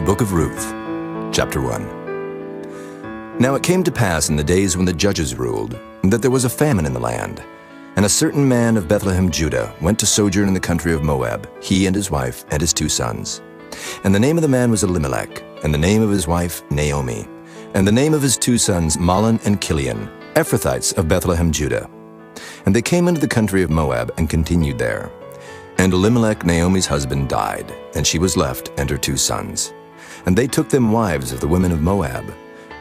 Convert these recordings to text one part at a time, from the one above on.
the book of Ruth, chapter 1. Now it came to pass in the days when the judges ruled, that there was a famine in the land. And a certain man of Bethlehem, Judah, went to sojourn in the country of Moab, he and his wife and his 2 sons. And the name of the man was Abimelech, and the name of his wife Naomi, and the name of his 2 sons Mahlon and Chilion, Ephrathites of Bethlehem, Judah. And they came into the country of Moab and continued there. And Elimelech, Naomi's husband, died, and she was left and her 2 sons. And they took them wives of the women of Moab.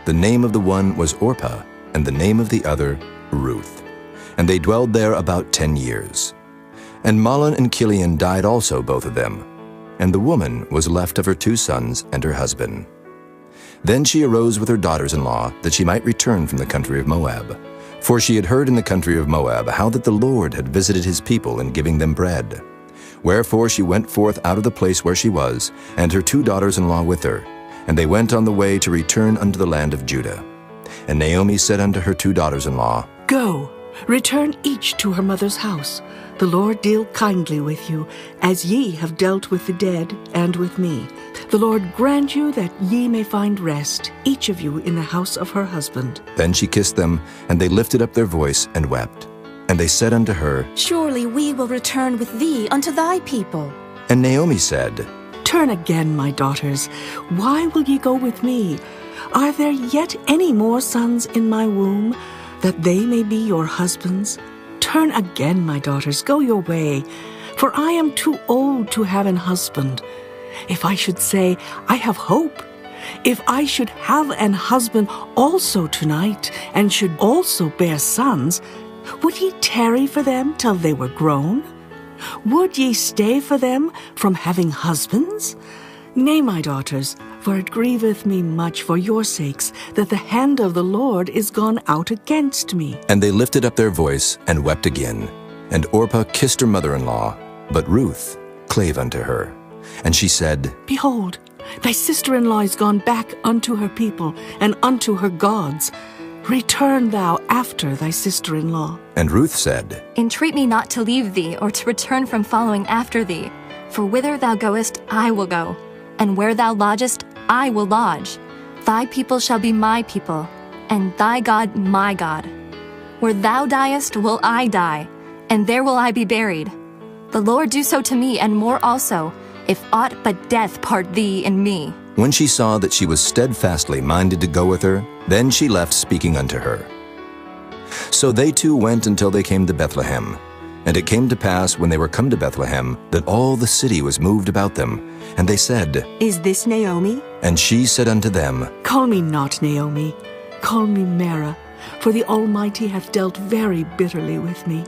The name of the one was Orpah, and the name of the other Ruth. And they dwelled there about 10 years. And Mahlon and Chilion died also, both of them. And the woman was left of her 2 sons and her husband. Then she arose with her daughters-in-law, that she might return from the country of Moab. For she had heard in the country of Moab how that the Lord had visited his people in giving them bread. Wherefore she went forth out of the place where she was, and her 2 daughters-in-law with her. And they went on the way to return unto the land of Judah. And Naomi said unto her 2 daughters-in-law, Go, return each to her mother's house. The Lord deal kindly with you, as ye have dealt with the dead and with me. The Lord grant you that ye may find rest, each of you in the house of her husband. Then she kissed them, and they lifted up their voice and wept. And they said unto her, Surely we will return with thee unto thy people. And Naomi said, Turn again, my daughters. Why will ye go with me? Are there yet any more sons in my womb, that they may be your husbands? Turn again, my daughters, go your way, for I am too old to have an husband. If I should say, I have hope, if I should have an husband also tonight, and should also bear sons, would ye tarry for them till they were grown? Would ye stay for them from having husbands? Nay, my daughters, for it grieveth me much for your sakes, that the hand of the Lord is gone out against me. And they lifted up their voice and wept again. And Orpah kissed her mother-in-law, but Ruth clave unto her. And she said, Behold, thy sister-in-law is gone back unto her people, and unto her gods. Return thou after thy sister-in-law. And Ruth said, Entreat me not to leave thee, or to return from following after thee. For whither thou goest, I will go, and where thou lodgest, I will lodge. Thy people shall be my people, and thy God my God. Where thou diest will I die, and there will I be buried. The Lord do so to me, and more also, if aught but death part thee and me. When she saw that she was steadfastly minded to go with her, then she left speaking unto her. So they 2 went until they came to Bethlehem. And it came to pass, when they were come to Bethlehem, that all the city was moved about them. And they said, Is this Naomi? And she said unto them, Call me not Naomi, call me Mara, for the Almighty hath dealt very bitterly with me.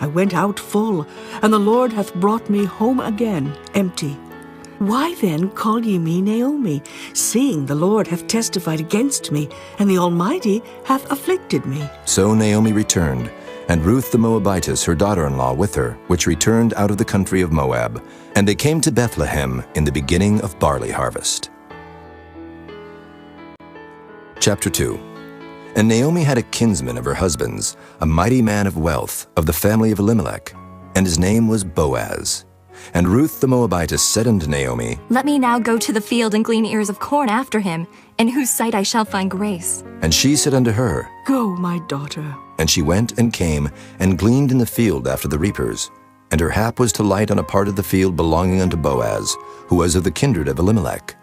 I went out full, and the Lord hath brought me home again empty. Why then call ye me Naomi, seeing the Lord hath testified against me, and the Almighty hath afflicted me? So Naomi returned, and Ruth the Moabitess, her daughter-in-law, with her, which returned out of the country of Moab. And they came to Bethlehem in the beginning of barley harvest. Chapter 2. And Naomi had a kinsman of her husband's, a mighty man of wealth, of the family of Elimelech, and his name was Boaz. And Ruth the Moabitess said unto Naomi, Let me now go to the field and glean ears of corn after him, in whose sight I shall find grace. And she said unto her, Go, my daughter. And she went and came, and gleaned in the field after the reapers. And her hap was to light on a part of the field belonging unto Boaz, who was of the kindred of Elimelech.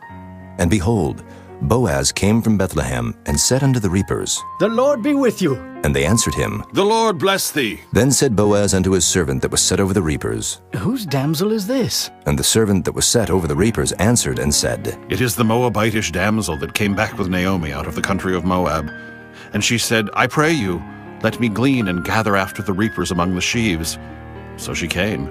And behold, Boaz came from Bethlehem, and said unto the reapers, The Lord be with you. And they answered him, The Lord bless thee. Then said Boaz unto his servant that was set over the reapers. Whose damsel is this? And the servant that was set over the reapers answered and said, It is the Moabitish damsel that came back with Naomi out of the country of Moab. And she said, I pray you, let me glean and gather after the reapers among the sheaves. So she came,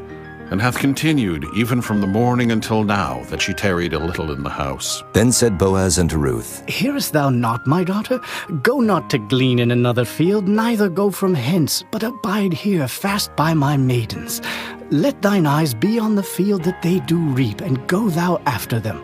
and hath continued even from the morning until now, that she tarried a little in the house. Then said Boaz unto Ruth, Hearest thou not, my daughter? Go not to glean in another field, neither go from hence, but abide here fast by my maidens. Let thine eyes be on the field that they do reap, and go thou after them.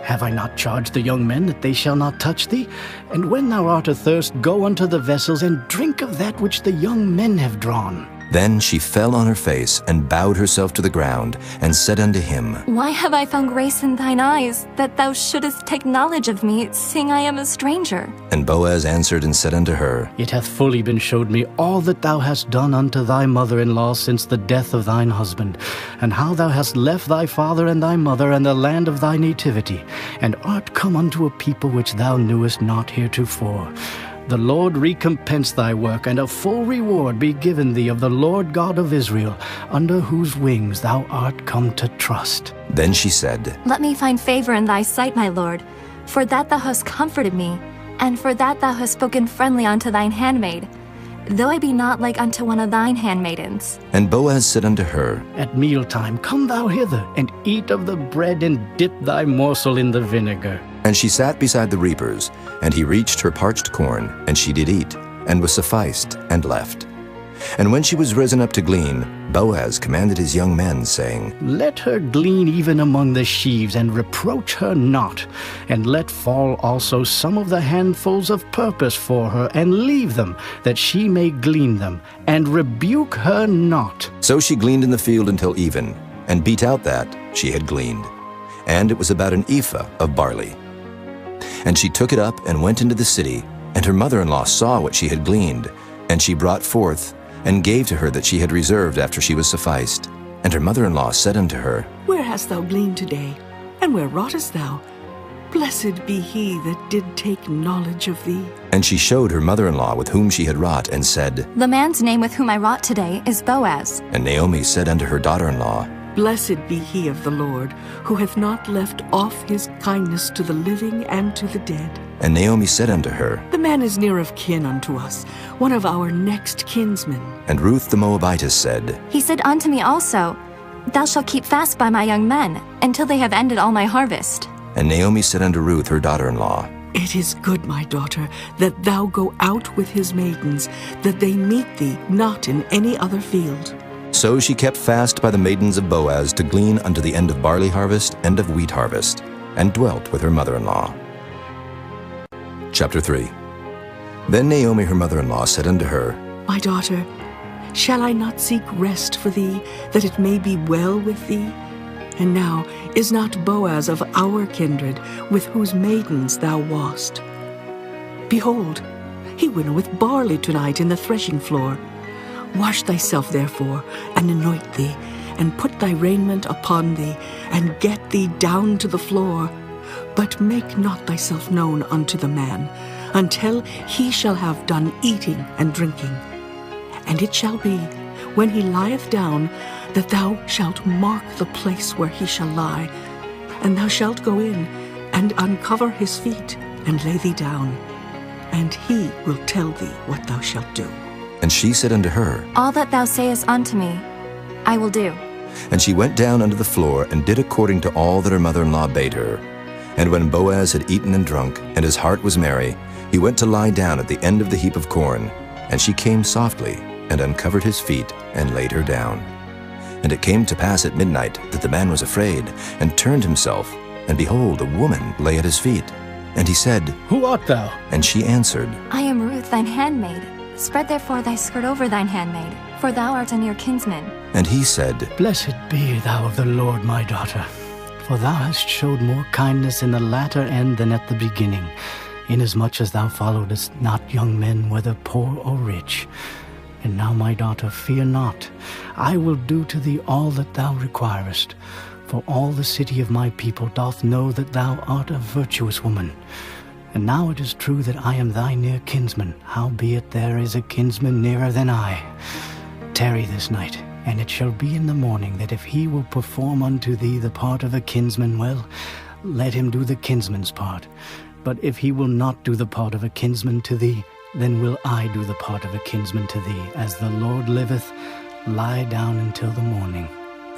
Have I not charged the young men that they shall not touch thee? And when thou art athirst, go unto the vessels, and drink of that which the young men have drawn. Then she fell on her face and bowed herself to the ground, and said unto him, Why have I found grace in thine eyes, that thou shouldest take knowledge of me, seeing I am a stranger? And Boaz answered and said unto her, It hath fully been showed me all that thou hast done unto thy mother-in-law since the death of thine husband, and how thou hast left thy father and thy mother and the land of thy nativity, and art come unto a people which thou knewest not heretofore. The Lord recompense thy work, and a full reward be given thee of the Lord God of Israel, under whose wings thou art come to trust. Then she said, Let me find favor in thy sight, my lord, for that thou hast comforted me, and for that thou hast spoken friendly unto thine handmaid, though I be not like unto one of thine handmaidens. And Boaz said unto her, At mealtime come thou hither, and eat of the bread, and dip thy morsel in the vinegar. And she sat beside the reapers, and he reached her parched corn, and she did eat, and was sufficed, and left. And when she was risen up to glean, Boaz commanded his young men, saying, Let her glean even among the sheaves, and reproach her not. And let fall also some of the handfuls of purpose for her, and leave them, that she may glean them, and rebuke her not. So she gleaned in the field until even, and beat out that she had gleaned. And it was about an ephah of barley. And she took it up and went into the city, and her mother-in-law saw what she had gleaned, and she brought forth, and gave to her that she had reserved after she was sufficed. And her mother-in-law said unto her, Where hast thou gleaned today? And where wroughtest thou? Blessed be he that did take knowledge of thee. And she showed her mother-in-law with whom she had wrought, and said, The man's name with whom I wrought today is Boaz. And Naomi said unto her daughter-in-law, Blessed be he of the Lord, who hath not left off his kindness to the living and to the dead. And Naomi said unto her, The man is near of kin unto us, one of our next kinsmen. And Ruth the Moabitess said, He said unto me also, Thou shalt keep fast by my young men, until they have ended all my harvest. And Naomi said unto Ruth her daughter-in-law, It is good, my daughter, that thou go out with his maidens, that they meet thee not in any other field. So she kept fast by the maidens of Boaz to glean unto the end of barley harvest and of wheat harvest, and dwelt with her mother-in-law. Chapter 3. Then Naomi her mother-in-law said unto her, My daughter, shall I not seek rest for thee, that it may be well with thee? And now is not Boaz of our kindred, with whose maidens thou wast? Behold, he winnoweth barley tonight in the threshing floor. Wash thyself therefore, and anoint thee, and put thy raiment upon thee, and get thee down to the floor. But make not thyself known unto the man, until he shall have done eating and drinking. And it shall be, when he lieth down, that thou shalt mark the place where he shall lie, and thou shalt go in, and uncover his feet, and lay thee down, and he will tell thee what thou shalt do. And she said unto her, All that thou sayest unto me, I will do. And she went down unto the floor, and did according to all that her mother-in-law bade her. And when Boaz had eaten and drunk, and his heart was merry, he went to lie down at the end of the heap of corn. And she came softly, and uncovered his feet, and laid her down. And it came to pass at midnight, that the man was afraid, and turned himself, and behold, a woman lay at his feet. And he said, Who art thou? And she answered, I am Ruth thine handmaid. Spread therefore thy skirt over thine handmaid, for thou art a near kinsman. And he said, Blessed be thou of the Lord, my daughter, for thou hast showed more kindness in the latter end than at the beginning, inasmuch as thou followedst not young men, whether poor or rich. And now, my daughter, fear not. I will do to thee all that thou requirest. For all the city of my people doth know that thou art a virtuous woman. And now it is true that I am thy near kinsman, howbeit there is a kinsman nearer than I. Tarry this night, and it shall be in the morning that if he will perform unto thee the part of a kinsman, well, let him do the kinsman's part. But if he will not do the part of a kinsman to thee, then will I do the part of a kinsman to thee. As the Lord liveth, lie down until the morning.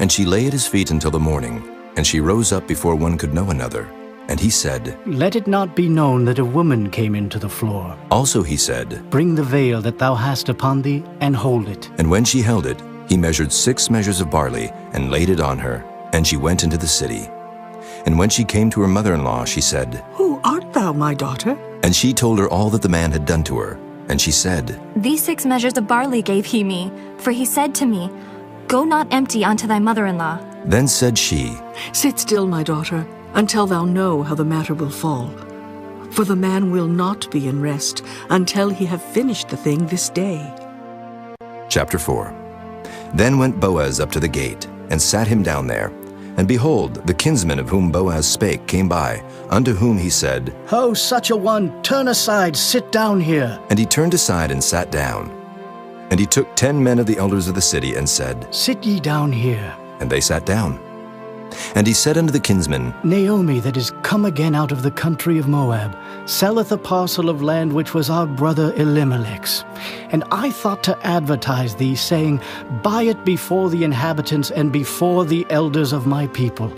And she lay at his feet until the morning, and she rose up before one could know another. And he said, Let it not be known that a woman came into the floor. Also he said, Bring the veil that thou hast upon thee, and hold it. And when she held it, he measured 6 measures of barley, and laid it on her, and she went into the city. And when she came to her mother-in-law, she said, Who art thou, my daughter? And she told her all that the man had done to her. And she said, These 6 measures of barley gave he me, for he said to me, Go not empty unto thy mother-in-law. Then said she, Sit still, my daughter, until thou know how the matter will fall. For the man will not be in rest until he have finished the thing this day. Chapter 4. Then went Boaz up to the gate, and sat him down there. And behold, the kinsman of whom Boaz spake came by, unto whom he said, Ho, such a one, turn aside, sit down here. And he turned aside and sat down. And he took 10 men of the elders of the city, and said, Sit ye down here. And they sat down. And he said unto the kinsman, Naomi, that is come again out of the country of Moab, selleth a parcel of land which was our brother Elimelech's. And I thought to advertise thee, saying, Buy it before the inhabitants and before the elders of my people.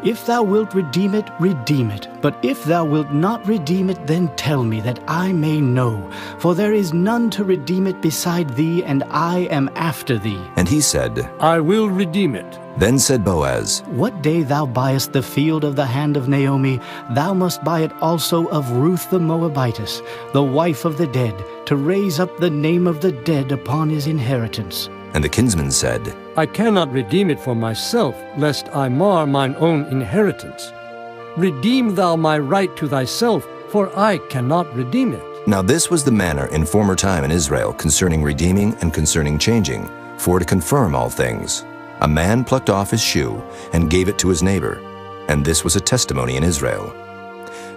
If thou wilt redeem it, redeem it. But if thou wilt not redeem it, then tell me, that I may know. For there is none to redeem it beside thee, and I am after thee. And he said, I will redeem it. Then said Boaz, What day thou buyest the field of the hand of Naomi, thou must buy it also of Ruth the Moabitess, the wife of the dead, to raise up the name of the dead upon his inheritance. And the kinsman said, I cannot redeem it for myself, lest I mar mine own inheritance. Redeem thou my right to thyself, for I cannot redeem it. Now this was the manner in former time in Israel concerning redeeming and concerning changing, for to confirm all things. A man plucked off his shoe and gave it to his neighbor, and this was a testimony in Israel.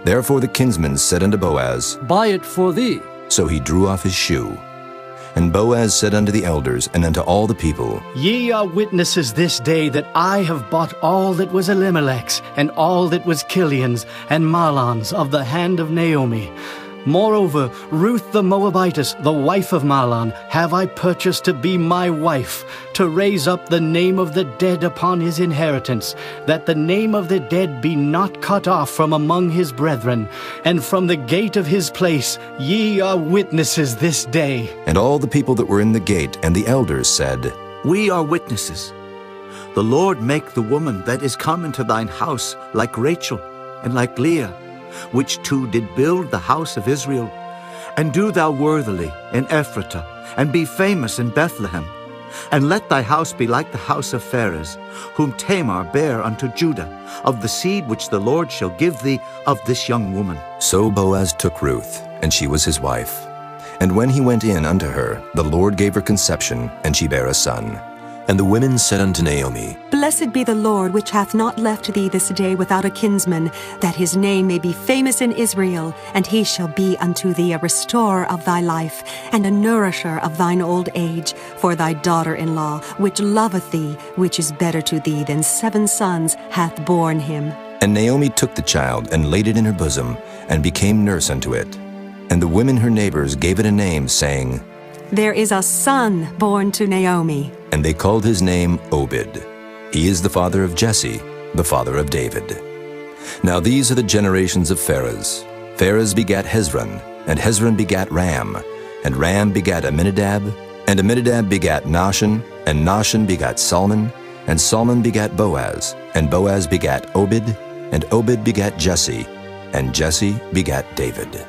Therefore the kinsman said unto Boaz, Buy it for thee. So he drew off his shoe. And Boaz said unto the elders and unto all the people, Ye are witnesses this day that I have bought all that was Elimelech's, and all that was Kilion's and Mahlon's of the hand of Naomi. Moreover, Ruth the Moabitess, the wife of Mahlon, have I purchased to be my wife, to raise up the name of the dead upon his inheritance, that the name of the dead be not cut off from among his brethren. And from the gate of his place ye are witnesses this day. And all the people that were in the gate and the elders said, We are witnesses. The Lord make the woman that is come into thine house like Rachel and like Leah, which two did build the house of Israel. And do thou worthily in Ephratah, and be famous in Bethlehem. And let thy house be like the house of Pharez, whom Tamar bare unto Judah, of the seed which the Lord shall give thee of this young woman. So Boaz took Ruth, and she was his wife. And when he went in unto her, the Lord gave her conception, and she bare a son. And the women said unto Naomi, Blessed be the Lord, which hath not left thee this day without a kinsman, that his name may be famous in Israel, and he shall be unto thee a restorer of thy life, and a nourisher of thine old age, for thy daughter-in-law, which loveth thee, which is better to thee than 7 sons, hath borne him. And Naomi took the child, and laid it in her bosom, and became nurse unto it. And the women her neighbors gave it a name, saying, There is a son born to Naomi. And they called his name Obed. He is the father of Jesse, the father of David. Now these are the generations of Pharez. Pharez begat Hezron, and Hezron begat Ram, and Ram begat Amminadab, and Amminadab begat Nahshon, and Nahshon begat Salmon, and Salmon begat Boaz, and Boaz begat Obed, and Obed begat Jesse, and Jesse begat David.